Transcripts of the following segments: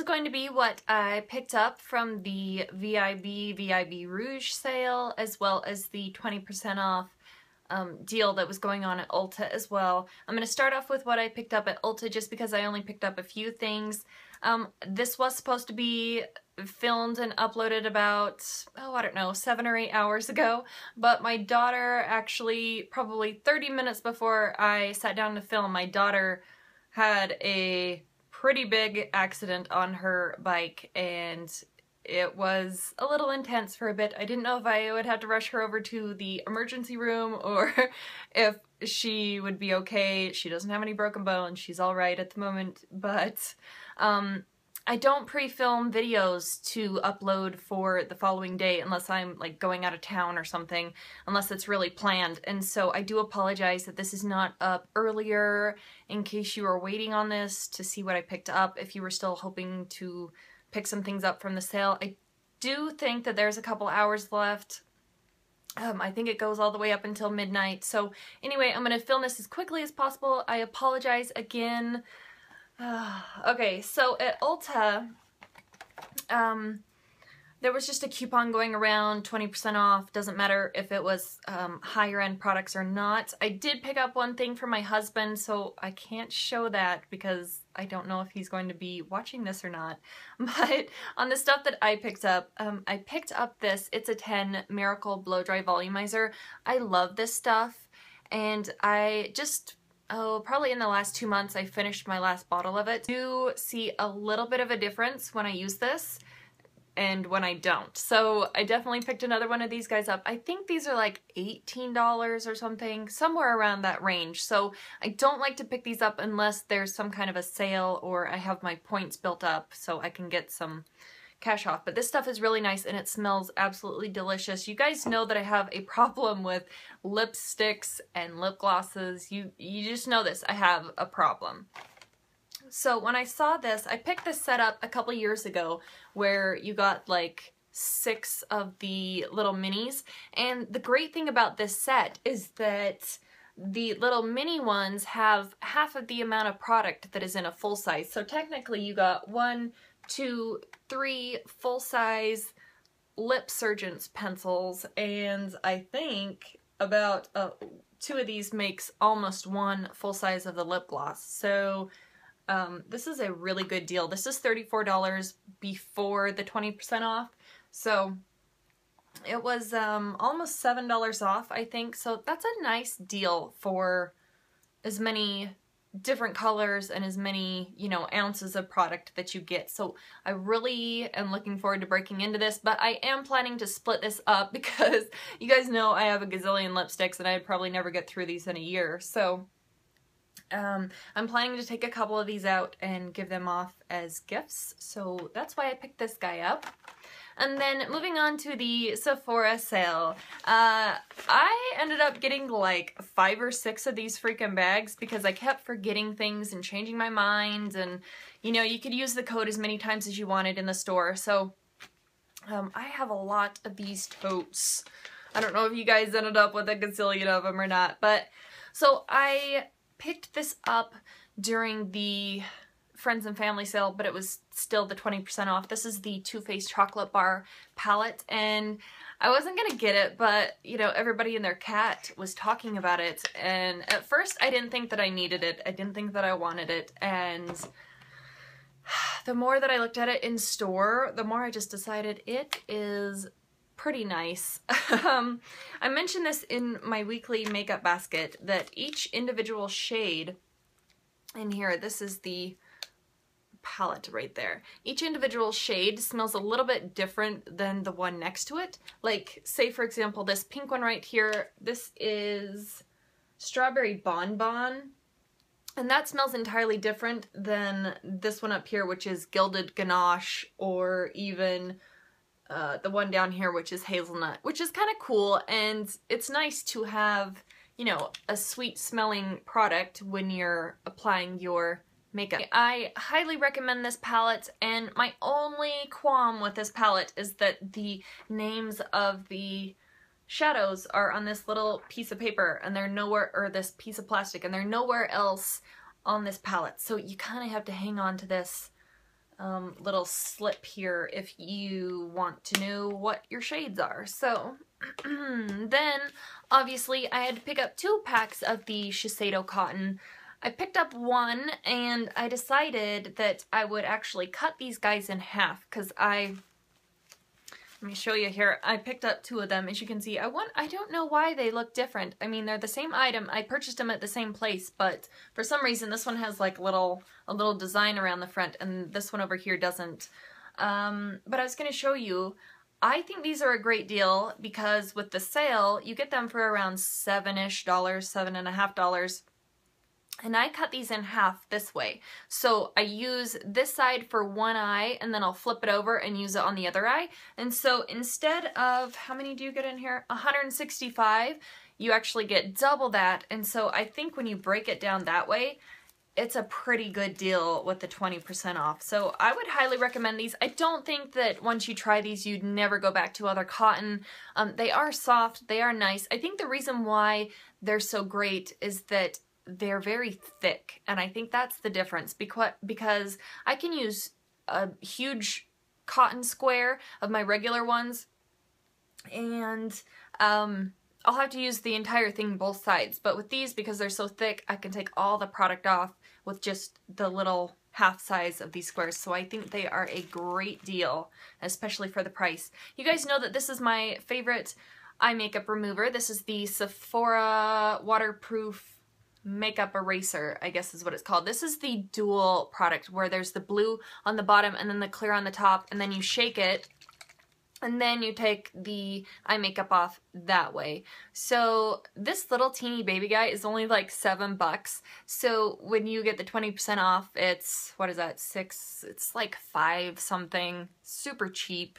is going to be what I picked up from the VIB Rouge sale, as well as the 20% off deal that was going on at ULTA as well. I'm going to start off with what I picked up at ULTA just because I only picked up a few things. This was supposed to be filmed and uploaded about, oh, I don't know, 7 or 8 hours ago, but my daughter actually, probably 30 minutes before I sat down to film, my daughter had a pretty big accident on her bike, and it was a little intense for a bit. I didn't know if I would have to rush her over to the emergency room or if she would be okay. She doesn't have any broken bones. She's all right at the moment, but I don't pre-film videos to upload for the following day unless I'm like going out of town or something, unless it's really planned. And so I do apologize that this is not up earlier in case you were waiting on this to see what I picked up, if you were still hoping to pick some things up from the sale. I do think that there's a couple hours left. I think it goes all the way up until midnight. So anyway, I'm going to film this as quickly as possible. I apologize again. Okay, so at ULTA, there was just a coupon going around, 20% off, doesn't matter if it was higher end products or not. I did pick up one thing for my husband, so I can't show that because I don't know if he's going to be watching this or not. But on the stuff that I picked up this, it's a 10 Miracle Blow Dry Volumizer. I love this stuff, and I just... probably in the last 2 months I finished my last bottle of it. I do see a little bit of a difference when I use this and when I don't. So I definitely picked another one of these guys up. I think these are like $18 or something, somewhere around that range. So I don't like to pick these up unless there's some kind of a sale or I have my points built up so I can get some cash off. But this stuff is really nice and it smells absolutely delicious. You guys know that I have a problem with lipsticks and lip glosses. You just know this. I have a problem. So when I saw this, I picked this set up a couple years ago where you got like 6 of the little minis. And the great thing about this set is that the little mini ones have half of the amount of product that is in a full size. So technically you got 1, 2, 3 full-size lip surgeon's pencils, and I think about 2 of these makes almost 1 full size of the lip gloss. So this is a really good deal. This is $34 before the 20% off, so it was almost $7 off, I think. So that's a nice deal for as many different colors and as many, you know, ounces of product that you get. So I really am looking forward to breaking into this, but I am planning to split this up because you guys know I have a gazillion lipsticks and I'd probably never get through these in a year. So I'm planning to take a couple of these out and give them off as gifts. So that's why I picked this guy up. And then moving on to the Sephora sale, I ended up getting like 5 or 6 of these freaking bags because I kept forgetting things and changing my mind, and you know, you could use the code as many times as you wanted in the store. So I have a lot of these totes. I don't know if you guys ended up with a gazillion of them or not, but so I picked this up during the Friends and Family sale, but it was still the 20% off. This is the Too Faced Chocolate Bar palette, and I wasn't gonna get it, but you know, everybody and their cat was talking about it, and at first I didn't think that I needed it. I didn't think that I wanted it, and the more that I looked at it in store, the more I just decided it is pretty nice. I mentioned this in my weekly makeup basket that each individual shade in here, this is the palette right there. Each individual shade smells a little bit different than the one next to it. Like, say for example, this pink one right here, this is Strawberry Bonbon, and that smells entirely different than this one up here, which is Gilded Ganache, or even the one down here, which is Hazelnut, which is kind of cool, and it's nice to have, you know, a sweet smelling product when you're applying your makeup. I highly recommend this palette, and my only qualm with this palette is that the names of the shadows are on this little piece of paper, and they're nowhere, or this piece of plastic, and they're nowhere else on this palette. So you kind of have to hang on to this little slip here if you want to know what your shades are. So then obviously I had to pick up 2 packs of the Shiseido cotton. I picked up 1 and I decided that I would actually cut these guys in half because let me show you here. I picked up 2 of them. As you can see, I don't know why they look different. I mean, they're the same item. I purchased them at the same place, but for some reason this one has like a little design around the front and this one over here doesn't. But I was going to show you, I think these are a great deal because with the sale, you get them for around $7-ish, $7.50. And I cut these in half this way. So I use this side for one eye and then I'll flip it over and use it on the other eye. And so instead of, how many do you get in here? 165, you actually get double that. And so I think when you break it down that way, it's a pretty good deal with the 20% off. So I would highly recommend these. I don't think that once you try these, you'd never go back to other cotton. They are soft, they are nice. I think the reason why they're so great is that they're very thick, and I think that's the difference because I can use a huge cotton square of my regular ones and I'll have to use the entire thing both sides, but with these, because they're so thick, I can take all the product off with just the little half size of these squares. So I think they are a great deal, especially for the price. You guys know that this is my favorite eye makeup remover. This is the Sephora waterproof makeup eraser, I guess is what it's called. This is the dual product where there's the blue on the bottom and then the clear on the top, and then you shake it and then you take the eye makeup off that way. So this little teeny baby guy is only like $7. So when you get the 20% off, it's, what is that, it's like 5 something, super cheap.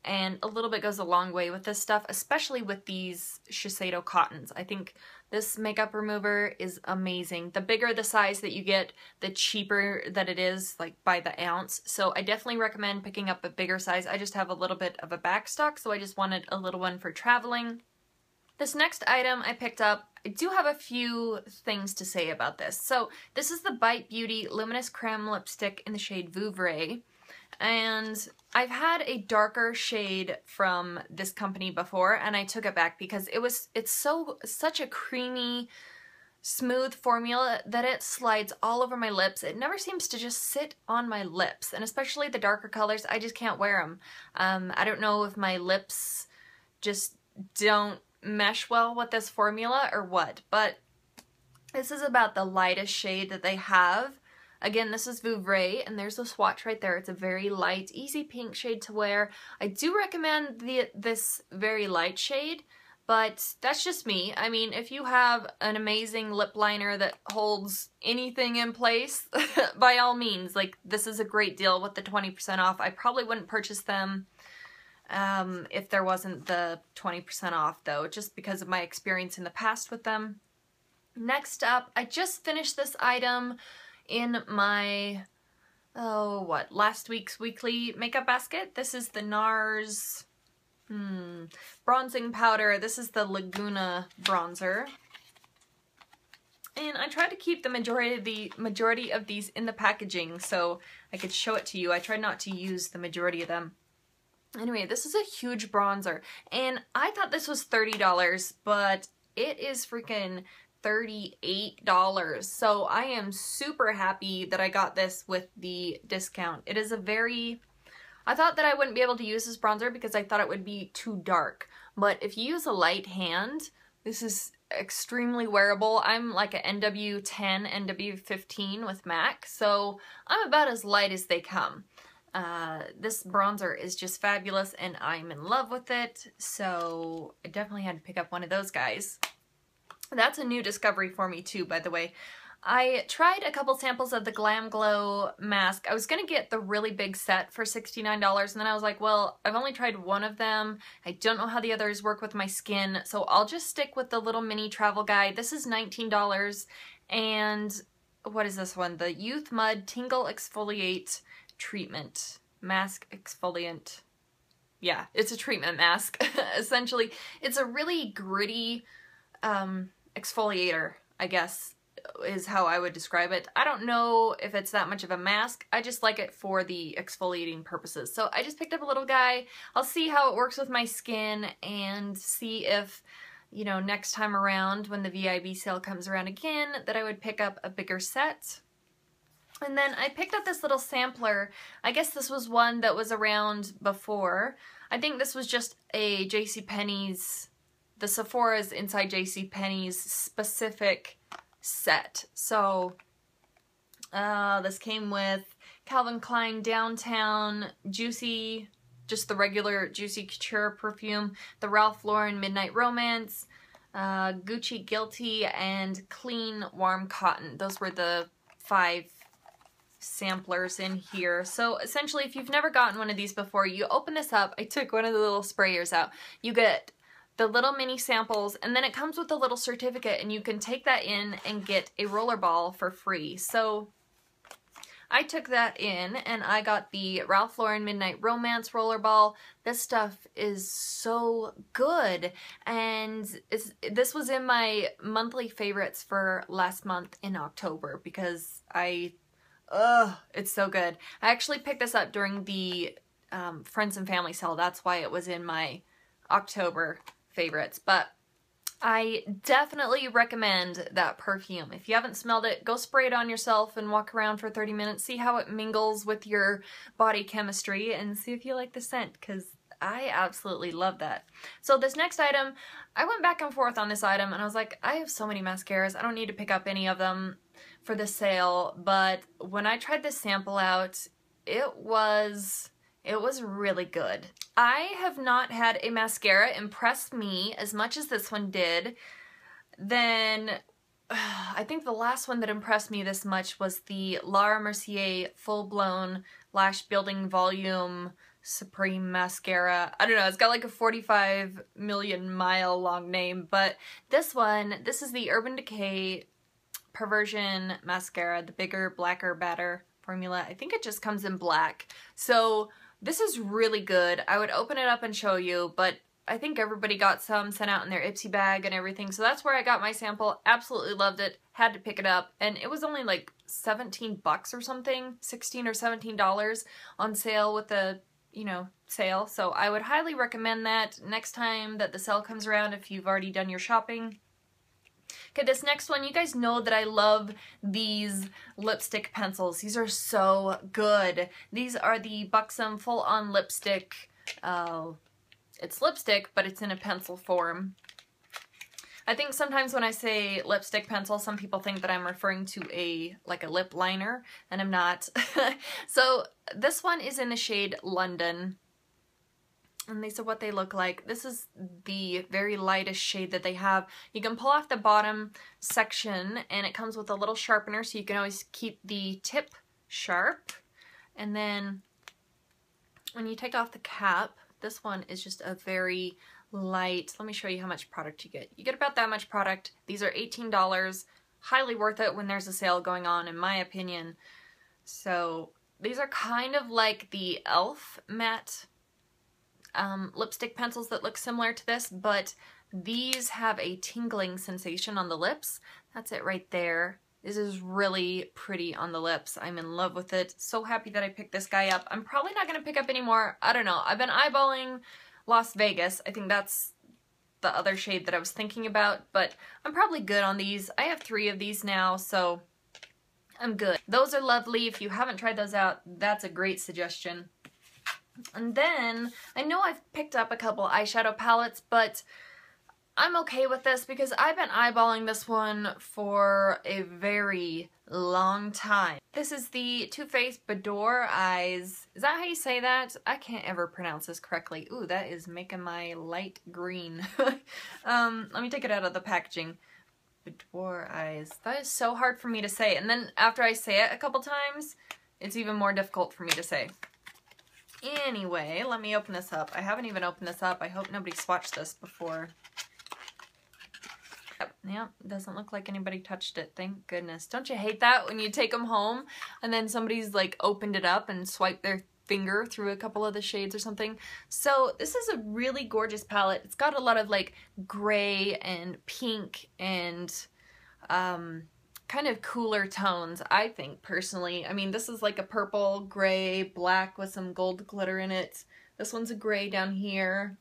And a little bit goes a long way with this stuff, especially with these Shiseido cottons. I think this makeup remover is amazing. The bigger the size that you get, the cheaper that it is, like by the ounce. So I definitely recommend picking up a bigger size. I just have a little bit of a backstock, so I just wanted a little one for traveling. This next item I picked up, I do have a few things to say about this. So this is the Bite Beauty Luminous Creme Lipstick in the shade Vouvray. And I've had a darker shade from this company before and I took it back because it's such a creamy, smooth formula that it slides all over my lips. It never seems to just sit on my lips, and especially the darker colors, I just can't wear them. I don't know if my lips just don't mesh well with this formula or what, but this is about the lightest shade that they have. Again, this is Vouvray, and there's a swatch right there. It's a very light, easy pink shade to wear. I do recommend this very light shade, but that's just me. I mean, if you have an amazing lip liner that holds anything in place, by all means, like, this is a great deal with the 20% off. I probably wouldn't purchase them if there wasn't the 20% off, though, just because of my experience in the past with them. Next up, I just finished this item in my, last week's weekly makeup basket. This is the NARS bronzing powder. This is the Laguna bronzer. And I tried to keep the majority of these in the packaging so I could show it to you. I tried not to use the majority of them. Anyway, this is a huge bronzer. And I thought this was $30, but it is freaking $38. So I am super happy that I got this with the discount. It is a very, I thought that I wouldn't be able to use this bronzer because I thought it would be too dark. But if you use a light hand, this is extremely wearable. I'm like an NW10, NW15 with MAC, so I'm about as light as they come. This bronzer is just fabulous and I'm in love with it, so I definitely had to pick up one of those guys. That's a new discovery for me too, by the way. I tried a couple samples of the Glam Glow mask. I was going to get the really big set for $69, and then I was like, well, I've only tried one of them. I don't know how the others work with my skin, so I'll just stick with the little mini travel guide. This is $19, and what is this one? The Youth Mud Tingle Exfoliate Treatment. Mask Exfoliant. Yeah, it's a treatment mask, essentially. It's a really gritty exfoliator, I guess, is how I would describe it. I don't know if it's that much of a mask. I just like it for the exfoliating purposes. So I just picked up a little guy. I'll see how it works with my skin and see if, you know, next time around when the VIB sale comes around again, that I would pick up a bigger set. And then I picked up this little sampler. I guess this was one that was around before. I think this was just a JCPenney's, the Sephora's inside JCPenney's specific set. So this came with Calvin Klein Downtown Juicy, just the regular Juicy Couture perfume, the Ralph Lauren Midnight Romance, Gucci Guilty, and Clean Warm Cotton. Those were the 5 samplers in here. So essentially, if you've never gotten one of these before, you open this up. I took one of the little sprayers out. You get the little mini samples, and then it comes with a little certificate, and you can take that in and get a roller ball for free. So I took that in, and I got the Ralph Lauren Midnight Romance roller ball. This stuff is so good, and this was in my monthly favorites for last month in October, because it's so good. I actually picked this up during the Friends and Family sale. That's why it was in my October favorites. But I definitely recommend that perfume. If you haven't smelled it, go spray it on yourself and walk around for 30 minutes. See how it mingles with your body chemistry and see if you like the scent, because I absolutely love that. So this next item, I went back and forth on this item, and I was like, I have so many mascaras. I don't need to pick up any of them for the sale, but when I tried this sample out, it was really good. I have not had a mascara impress me as much as this one did. Then I think the last one that impressed me this much was the Laura Mercier Full Blown Lash Building Volume Supreme Mascara. I don't know, it's got like a 45 million mile long name, but this is the Urban Decay Perversion Mascara, the bigger, blacker, badder formula. I think it just comes in black. So this is really good. I would open it up and show you, but I think everybody got some sent out in their Ipsy bag and everything. So that's where I got my sample. Absolutely loved it. Had to pick it up. And it was only like 17 bucks or something. $16 or $17 on sale with the, you know, sale. So I would highly recommend that next time that the sale comes around if you've already done your shopping. Okay, this next one, you guys know that I love these lipstick pencils. These are so good. These are the Buxom Full-On Lipstick. It's lipstick, but it's in a pencil form. I think sometimes when I say lipstick pencil, some people think that I'm referring to like a lip liner, and I'm not. So this one is in the shade London. And these are what they look like. This is the very lightest shade that they have. You can pull off the bottom section, and it comes with a little sharpener, so you can always keep the tip sharp. And then when you take off the cap, this one is just a very light. Let me show you how much product you get. You get about that much product. These are $18. Highly worth it when there's a sale going on, in my opinion. So these are kind of like the e.l.f. matte lipstick pencils that look similar to this, but these have a tingling sensation on the lips. That's it right there. This is really pretty on the lips. I'm in love with it. So happy that I picked this guy up. I'm probably not going to pick up any more. I don't know. I've been eyeballing Las Vegas. I think that's the other shade that I was thinking about, but I'm probably good on these. I have 3 of these now, so I'm good. Those are lovely. If you haven't tried those out, that's a great suggestion. And then, I know I've picked up a couple eyeshadow palettes, but I'm okay with this because I've been eyeballing this one for a very long time. This is the Too Faced Boudoir Eyes. Is that how you say that? I can't ever pronounce this correctly. Ooh, that is making my light green. Let me take it out of the packaging. Boudoir Eyes. That is so hard for me to say. And then after I say it a couple times, it's even more difficult for me to say. Anyway, let me open this up. I haven't even opened this up. I hope nobody swatched this before. Yeah, doesn't look like anybody touched it. Thank goodness. Don't you hate that when you take them home and then somebody's like opened it up and swiped their finger through a couple of the shades or something? So this is a really gorgeous palette. It's got a lot of like gray and pink and kind of cooler tones, I think, personally. I mean, this is like a purple, gray, black with some gold glitter in it. This one's a gray down here.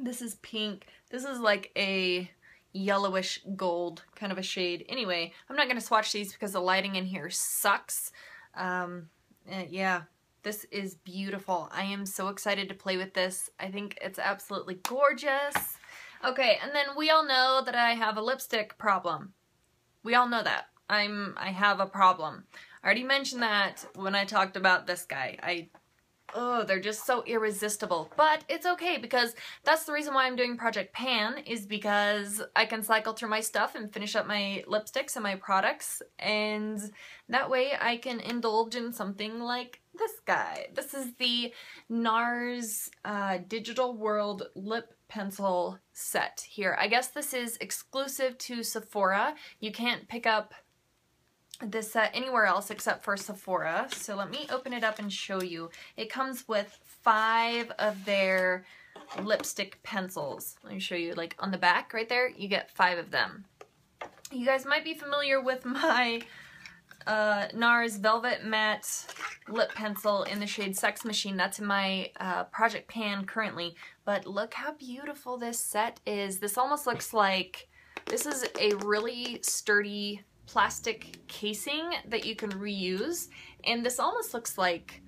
This is pink. This is like a yellowish gold kind of a shade. Anyway, I'm not going to swatch these because the lighting in here sucks. Yeah, this is beautiful. I am so excited to play with this. I think it's absolutely gorgeous. Okay, and then we all know that I have a lipstick problem. We all know that. I have a problem. I already mentioned that when I talked about this guy. Oh, they're just so irresistible. But it's okay because that's the reason why I'm doing Project Pan, is because I can cycle through my stuff and finish up my lipsticks and my products, and that way I can indulge in something like this guy. This is the NARS Digital World Lip Pencil set here. I guess this is exclusive to Sephora. You can't pick up this set anywhere else except for Sephora. So let me open it up and show you. It comes with 5 of their lipstick pencils. Let me show you, like on the back right there, you get 5 of them. You guys might be familiar with my NARS Velvet Matte Lip Pencil in the shade Sex Machine. That's in my Project Pan currently. But look how beautiful this set is. This almost looks like, this is a really sturdy plastic casing that you can reuse, and this almost looks like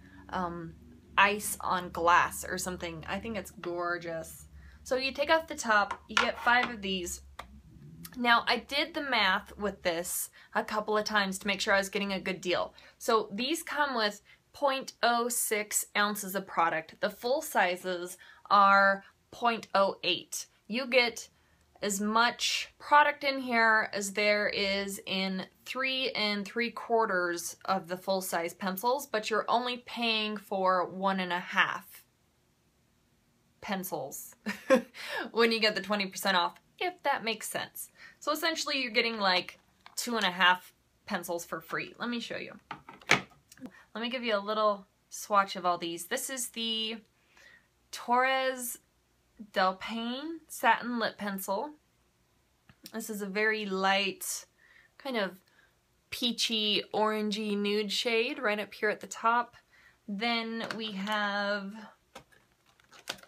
ice on glass or something. I think it's gorgeous. So you take off the top, you get 5 of these. Now I did the math with this a couple of times to make sure I was getting a good deal. So these come with 0.06 ounces of product. The full sizes are 0.08. You get as much product in here as there is in 3 3/4 of the full-size pencils, but you're only paying for 1.5 pencils when you get the 20% off, if that makes sense. So essentially you're getting like 2.5 pencils for free. Let me show you. Let me give you a little swatch of all these. This is the Torres Del Paine Satin Lip Pencil. This is a very light, kind of peachy, orangey nude shade right up here at the top. Then we have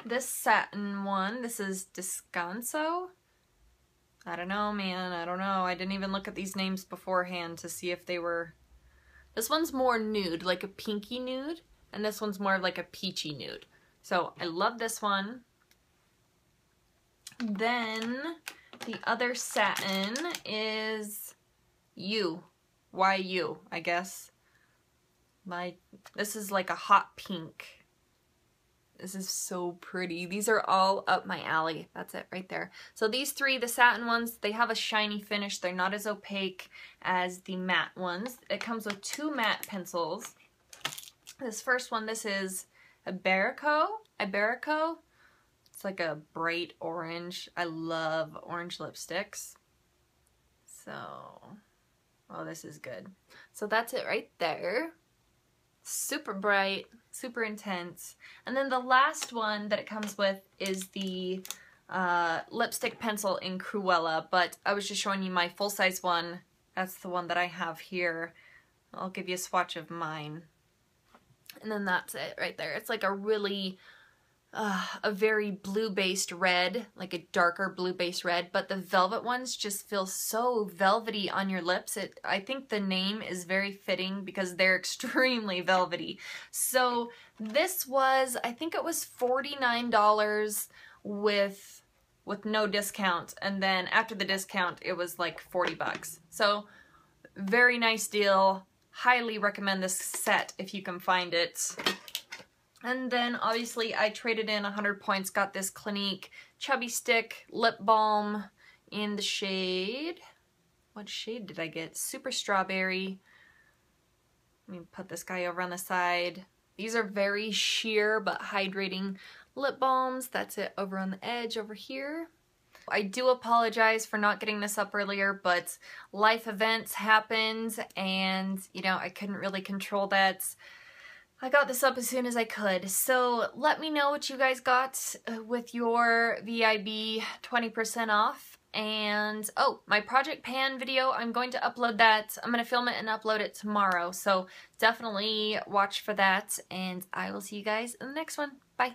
this satin one. This is Descanso. I don't know, man. I don't know. I didn't even look at these names beforehand to see if they were... This one's more nude, like a pinky nude, and this one's more like a peachy nude. So I love this one. Then the other satin is YU, I guess. This is like a hot pink. This is so pretty. These are all up my alley. That's it right there. So these 3, the satin ones, they have a shiny finish. They're not as opaque as the matte ones. It comes with 2 matte pencils. This first one, this is Iberico. It's like a bright orange. I love orange lipsticks. So, oh, this is good. So that's it right there. Super bright, super intense. And then the last one that it comes with is the lipstick pencil in Cruella, but I was just showing you my full-size one. That's the one that I have here. I'll give you a swatch of mine. And then that's it right there. It's like a really... a very blue-based red, like a darker blue-based red, but the velvet ones just feel so velvety on your lips. I think the name is very fitting because they're extremely velvety. So this was, I think it was $49 with no discount, and then after the discount it was like 40 bucks. So very nice deal. Highly recommend this set if you can find it. And then obviously I traded in 100 points, got this Clinique Chubby Stick Lip Balm in the shade, what shade did I get? Super Strawberry. Let me put this guy over on the side. These are very sheer but hydrating lip balms. That's it over on the edge over here. I do apologize for not getting this up earlier, but life events happened and, you know, I couldn't really control that. I got this up as soon as I could. So let me know what you guys got with your VIB 20% off. And oh, my Project Pan video, I'm going to upload that. I'm going to film it and upload it tomorrow. So definitely watch for that, and I will see you guys in the next one. Bye.